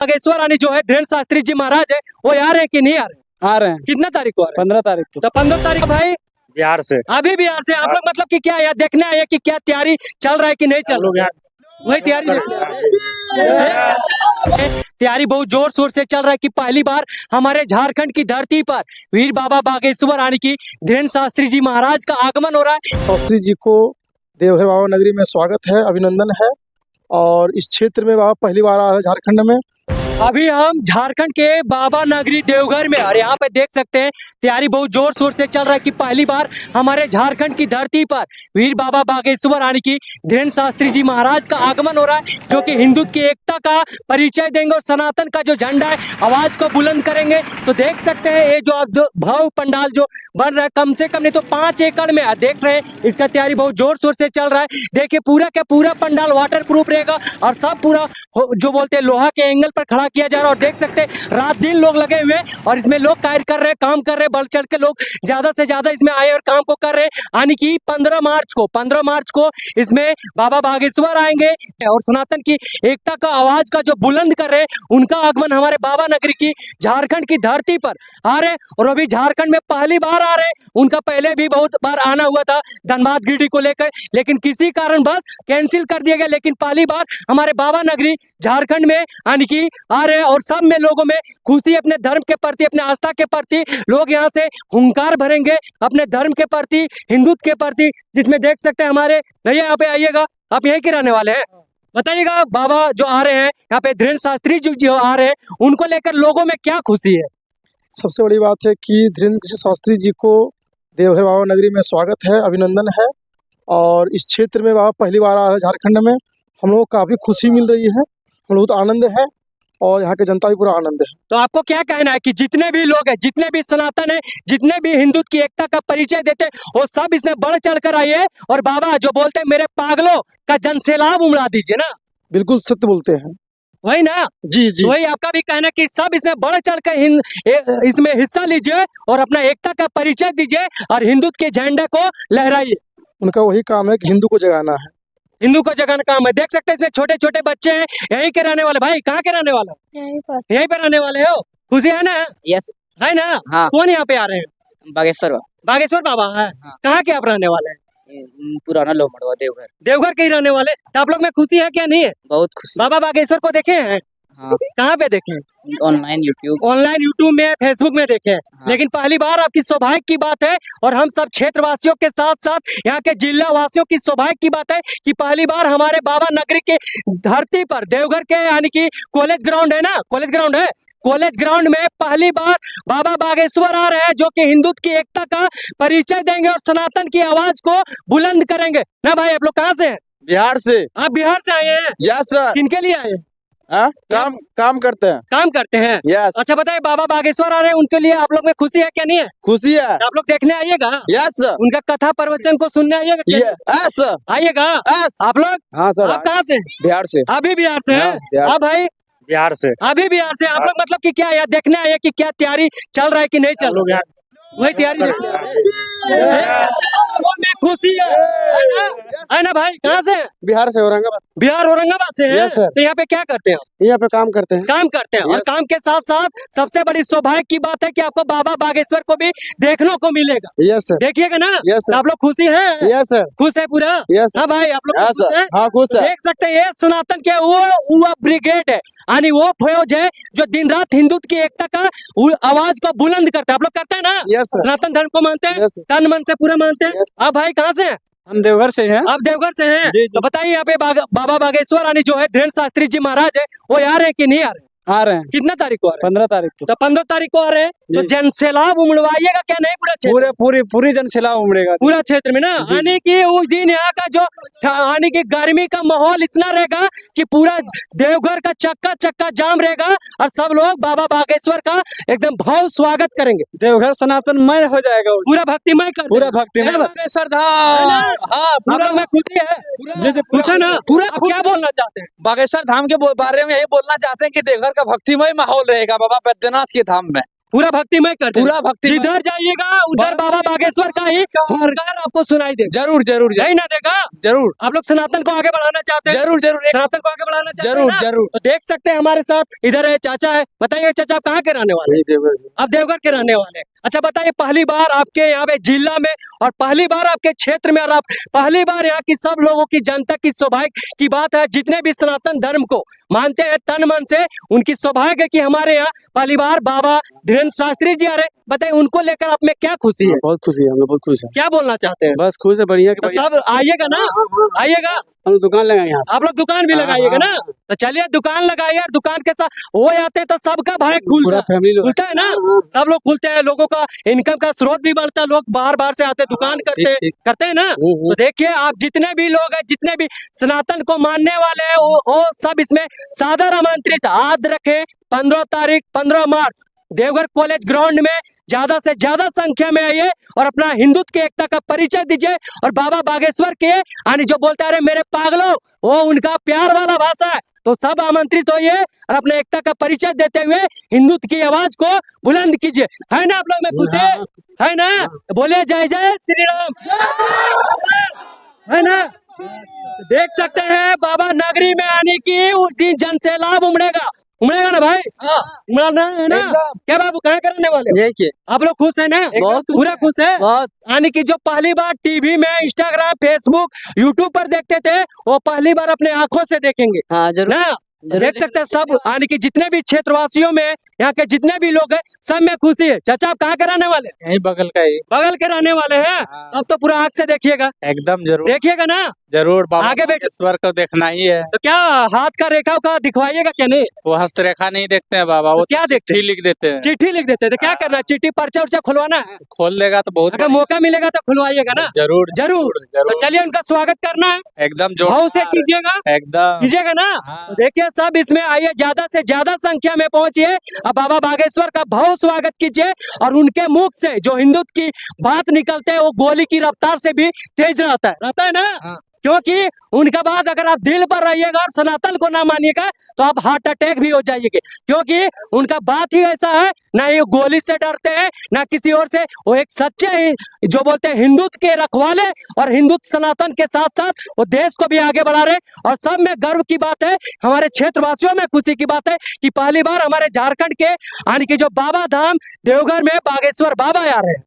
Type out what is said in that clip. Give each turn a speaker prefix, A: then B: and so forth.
A: बागेश्वर आनी जो है धीरेन्द्र शास्त्री जी महाराज है वो आ रहे हैं कि नहीं आ रहे?
B: आ रहे हैं
A: कितना तारीख को आ रहे हैं?
B: 15 तारीख को।
A: तो 15 तारीख भाई
C: बिहार से
A: अभी बिहार से आप लोग मतलब कि क्या यार देखने आए हैं कि क्या तैयारी चल रहा है कि नहीं चल रहा है? वही तैयारी तैयारी बहुत जोर शोर से चल रहा है कि पहली बार हमारे झारखंड की धरती पर वीर बाबा बागेश्वर आने की धीरेन्द्र शास्त्री जी महाराज का आगमन हो रहा है।
B: शास्त्री जी को देवघर बाबा नगरी में स्वागत है, अभिनंदन है। और इस क्षेत्र में बाबा पहली बार आ रहे हैं झारखंड में।
A: अभी हम झारखंड के बाबा नगरी देवघर में और यहाँ पे देख सकते हैं तैयारी बहुत जोर शोर से चल रहा है कि पहली बार हमारे झारखंड की धरती पर वीर बाबा बागेश्वर आने की धीरेन्द्र शास्त्री जी महाराज का आगमन हो रहा है, जो कि हिंदुत्व की एकता का परिचय देंगे और सनातन का जो झंडा है आवाज को बुलंद करेंगे। तो देख सकते हैं ये जो आप जो भव्य पंडाल जो बन रहा है कम से कम नहीं तो 5 एकड़ में देख रहे हैं, इसका तैयारी बहुत जोर शोर से चल रहा है। देखिए पूरा का पूरा पंडाल वाटर प्रूफ रहेगा और सब पूरा जो बोलते हैं लोहा के एंगल पर खड़ा किया जा रहा है। और देख सकते हैं रात दिन लोग लगे हुए और इसमें लोग कार्य कर रहे हैं, काम कर रहे हैं, बढ़ चढ़ के लोग ज्यादा से ज्यादा इसमें आए और काम को कर रहे हैं। यानी कि 15 मार्च को इसमें बाबा बागेश्वर आएंगे और सनातन की एकता का आवाज का जो बुलंद कर रहे हैं उनका आगमन हमारे बाबा नगरी की झारखंड की धरती पर आ रहे। और अभी झारखंड में पहली बार आ रहे, उनका पहले भी बहुत बार आना हुआ था धनबाद गिरिडीह को लेकर, लेकिन किसी कारण बस कैंसिल कर दिया गया। लेकिन पहली बार हमारे बाबा नगरी झारखंड में यानी कि आ रहे हैं और सब में लोगों में खुशी, अपने धर्म के प्रति, अपने आस्था के प्रति लोग यहाँ से हुंकार भरेंगे अपने धर्म के प्रति, हिंदुत्व के प्रति। जिसमें देख सकते हैं हमारे भैया यहाँ पे आइएगा, आप यहीं के रहने वाले हैं, बताइएगा बाबा जो आ रहे हैं यहाँ पे धीरेन्द्र शास्त्री जी जो आ रहे हैं उनको लेकर लोगों में क्या खुशी है?
B: सबसे बड़ी बात है कि धीरेन्द्र शास्त्री जी को देवघर बाबा नगरी में स्वागत है, अभिनंदन है। और इस क्षेत्र में बाबा पहली बार आ रहे हैं झारखंड में, हम लोग को काफ़ी खुशी मिल रही है, हम लोग बहुत आनंद है और यहाँ के जनता भी पूरा आनंद है।
A: तो आपको क्या कहना है कि जितने भी लोग हैं, जितने भी सनातन है, जितने भी हिंदुत्व की एकता का परिचय देते हैं वो सब इसमें बढ़ चढ़ कर आइए और बाबा जो बोलते हैं मेरे पागलों का जनसैलाब उमड़ा दीजिए ना?
B: बिल्कुल सत्य बोलते हैं।
A: वही ना?
B: जी जी,
A: वही आपका भी कहना कि सब इसमें बढ़ चढ़ कर इसमें हिस्सा लीजिए और अपना एकता का परिचय दीजिए और हिंदुत्व के झंडे को लहराइए।
B: उनका वही काम है कि हिंदू को जगाना है।
A: हिंदू को जगाना काम है। देख सकते हैं इसमें छोटे छोटे बच्चे हैं, यहीं के रहने वाले। भाई कहाँ के रहने वाले हो? यहीं पर रहने वाले हो? खुशी है ना?
D: यस
A: है ना?
D: हाँ।
A: कौन यहाँ पे आ रहे हैं?
D: बागेश्वर
A: बागेश्वर बाबा है।
D: हाँ।
A: कहाँ के आप रहने वाले हैं?
D: पुराना लोमड़वा देवघर।
A: देवघर के ही रहने वाले। तो आप लोग में खुशी है क्या नहीं है?
D: बहुत खुशी।
A: बाबा बागेश्वर को देखे हैं?
D: हाँ
A: कहाँ पे देखे हैं?
D: ऑनलाइन यूट्यूब
A: में, फेसबुक में देखे हैं।
D: हाँ।
A: लेकिन पहली बार आपकी सौभाग्य की बात है और हम सब क्षेत्रवासियों के साथ साथ यहाँ के जिला वासियों की सौभाग्य की बात है कि पहली बार हमारे बाबा नगरी के धरती पर देवघर के यानी कि कॉलेज ग्राउंड है ना, कॉलेज ग्राउंड में पहली बार बाबा बागेश्वर आ रहे हैं, जो कि हिंदुत्व की एकता का परिचय देंगे और सनातन की आवाज को बुलंद करेंगे ना। भाई आप लोग कहाँ से हैं?
B: बिहार से।
A: आप बिहार से आए हैं?
B: Yes sir.
A: किनके लिए आए हैं?
B: काम करते हैं।
A: काम करते हैं।
B: यस।
A: अच्छा बताइए बाबा बागेश्वर आ रहे हैं उनके लिए आप लोग में खुशी है क्या नहीं है?
B: खुशी है।
A: आप लोग देखने आइएगा,
B: यस सर।
A: उनका कथा प्रवचन को सुनने आइएगा क्या?
B: Yes sir.
A: आइएगा आप लोग।
B: हाँ सर।
A: आप कहाँ से?
B: बिहार से।
A: अभी बिहार से
B: हाँ,
A: हैं?
B: बिहार।
A: हाँ भाई
C: बिहार से
A: अभी बिहार से आप लोग मतलब कि क्या यार देखने आए हैं कि क्या तैयारी चल रहा है कि नहीं चल रहा है? वही तैयारी देखने आए हैं। वो में खुशी है ना भाई? कहाँ से?
B: बिहार से औरंगाबाद।
A: बिहार औरंगाबाद से हैं?
B: Yes sir.
A: तो यहाँ पे क्या करते हैं?
B: यहाँ पे काम करते हैं।
A: काम करते हैं और
B: यस।
A: काम के साथ साथ सबसे बड़ी सौभाग्य की बात है कि आपको बाबा बागेश्वर को भी देखने को मिलेगा।
B: Yes sir.
A: देखिएगा ना?
B: Yes sir.
A: आप लोग खुशी हैं?
B: Yes sir.
A: खुश है पूरा?
B: यस
A: हाँ भाई आप लोग
B: हाँ
A: खुश
B: सर।
A: हैं?
B: हाँ खुश है।
A: देख सकते हैं ये सनातन के वो ब्रिगेड है, यानी वो फौज है जो दिन रात हिंदुत्व की एकता का आवाज को बुलंद करता है। आप लोग करते हैं ना?
B: Yes sir.
A: सनातन धर्म को मानते हैं,
B: यस सर।
A: तन मन से पूरा मानते हैं। आप भाई कहाँ से हैं?
B: हम देवघर से हैं।
A: आप देवघर से हैं?
B: जी, जी।
A: तो बताइए यहाँ पे बाबा बागेश्वर आनी जो है धीरेन्द्र शास्त्री जी महाराज है वो आ रहे हैं कि नहीं आ रहे?
B: आ रहे हैं
A: कितना तारीख को आ रहे हैं?
B: 15 तारीख को।
A: तो 15 तारीख को आ रहे हैं तो
B: जी।
A: जनसैलाब उमड़वाइएगा क्या नहीं? पूरा क्षेत्र
B: पूरी जनसैलाब उमड़ेगा
A: पूरा क्षेत्र में ना,
B: जी।
A: यानी कि उस दिन यहाँ का जो यानी कि गर्मी का माहौल इतना रहेगा कि पूरा देवघर का चक्का जाम रहेगा और सब लोग बाबा बागेश्वर का एकदम भाव स्वागत करेंगे।
B: देवघर सनातनमय हो जाएगा।
A: पूरा भक्तिमय कर
B: पूरा भक्तिमय।
A: बागेश्वर धाम। हाँ पूरा में खुशी है।
B: जी, जी,
A: खुश है ना?
D: पूरा
A: आप क्या बोलना चाहते हैं?
D: बागेश्वर धाम के बारे में यही बोलना चाहते हैं कि देवघर का भक्तिमय माहौल रहेगा बाबा बैद्यनाथ के धाम में।
A: पूरा भक्तिमय करते हैं।
C: पूरा भक्ति
A: जिधर जाइएगा उधर बाबा बागेश्वर का ही हुंकार आपको सुनाई दे।
C: जरूर जरूर
A: नहीं ना देगा।
C: जरूर
A: आप लोग सनातन को आगे बढ़ाना चाहते हैं।
C: जरूर जरूर
A: सनातन को आगे बढ़ाना चाहते हैं
C: जरूर
A: ना?
C: जरूर
A: तो देख सकते हैं हमारे साथ इधर है चाचा है। बताइए चाचा आप कहाँ के रहने वाले हैं? आप देवघर के रहने वाले हैं। अच्छा बताइए पहली बार आपके यहाँ पे जिला में और पहली बार आपके क्षेत्र में और आप पहली बार यहाँ की सब लोगों की जनता की सौभाग्य की बात है जितने भी सनातन धर्म को मानते हैं तन मन से उनकी सौभाग्य की हमारे यहाँ पहली बार बाबा धीरेन्द्र शास्त्री जी आ रहे। बताइए उनको लेकर आप में क्या खुशी है?
C: बहुत खुशी है, हम लोग बहुत खुश है।
A: क्या बोलना चाहते हैं?
C: बस खुश है, बढ़िया
A: तो सब आइएगा ना, आइएगा।
C: हम लोग दुकान लगाए यहाँ।
A: आप लोग दुकान भी
C: हाँ,
A: लगाइएगा ना।
C: हाँ।
A: तो चलिए दुकान लगाइए और दुकान के साथ वो आते हैं तो सबका भाई खुलता
C: पूरा
A: है।
C: फैमिली लोग
A: खुलता है ना, सब लोग खुलते हैं, लोगों का इनकम का स्रोत भी बढ़ता है, लोग बाहर बाहर से आते हैं दुकान करते हैं,
C: ठीक।
A: करते हैं ना। तो देखिए आप जितने भी लोग हैं जितने भी सनातन को मानने वाले हैं वो सब इसमें सादर आमंत्रित। याद रखें 15 तारीख 15 मार्च देवघर कॉलेज ग्राउंड में ज्यादा से ज्यादा संख्या में आइए और अपना हिंदुत्व की एकता का परिचय दीजिए। और बाबा बागेश्वर के यानी जो बोलते हैं मेरे पागलों वो उनका प्यार वाला भाषा है। तो सब आमंत्रित होइए और अपने एकता का परिचय देते हुए हिंदुत्व की आवाज को बुलंद कीजिए। है ना आप लोग में खुश है ना? बोले जय जय श्री राम, है ना? देख सकते हैं बाबा नगरी में आने की उस दिन जन सैलाब उमड़ेगा ना भाई। उमड़ना है ना। क्या बाबू कहाँ करने वाले हो?
C: यही के
A: आप लोग खुश है ना?
C: बहुत
A: पूरा खुश है।
C: बहुत
A: यानी कि जो पहली बार टीवी में इंस्टाग्राम फेसबुक यूट्यूब पर देखते थे वो पहली बार अपने आंखों से देखेंगे
C: हाँ जरूर
A: ना। देख सकते हैं सब यानी कि जितने भी क्षेत्रवासियों में यहाँ के जितने भी लोग हैं सब में खुशी है। चाचा आप कहाँ के रहने वाले?
C: यही बगल का ही
A: बगल के रहने वाले हैं। अब तो पूरा आँख से देखिएगा,
C: एकदम जरूर
A: देखिएगा ना।
C: जरूर बाबा
A: आगे बैठ।
C: बागेश्वर को देखना ही है।
A: तो क्या हाथ का रेखा का दिखवाइएगा क्या? नहीं
C: वो हस्तरेखा नहीं देखते हैं बाबा, वो
A: तो क्या देखते
C: चिट्ठी लिख देते हैं।
A: चिट्ठी लिख देते हैं। तो क्या करना है? चिट्ठी पर्चा उर्चा खुलवाना है।
C: खोल देगा तो बहुत
A: अगर मौका मिलेगा तो खुलवाइएगा ना।
C: जरूर
A: जरूर। तो
C: जरूर
A: चलिए उनका स्वागत करना है,
C: एकदम
A: भाव से
C: जोर
A: कीजिएगा,
C: एकदम
A: कीजिएगा ना।
C: हाँ।
A: तो देखिए सब इसमें आइए, ज्यादा से ज्यादा संख्या में पहुंचिए और बाबा बागेश्वर का भाव स्वागत कीजिए। और उनके मुख से जो हिंदुत्व की बात निकलते है वो गोली की रफ्तार से भी तेज रहता है ना। क्योंकि उनका बात अगर आप दिल पर रहिएगा और सनातन को ना मानिएगा तो आप हार्ट अटैक भी हो जाइएगा। क्योंकि उनका बात ही ऐसा है, ना ये गोली से डरते हैं ना किसी और से। वो एक सच्चे जो बोलते हैं हिंदुत्व के रखवाले और हिंदुत्व सनातन के साथ साथ वो देश को भी आगे बढ़ा रहे। और सब में गर्व की बात है, हमारे क्षेत्रवासियों में खुशी की बात है कि पहली बार हमारे झारखंड के यानी कि जो बाबा धाम देवघर में बागेश्वर बाबा आ रहे हैं।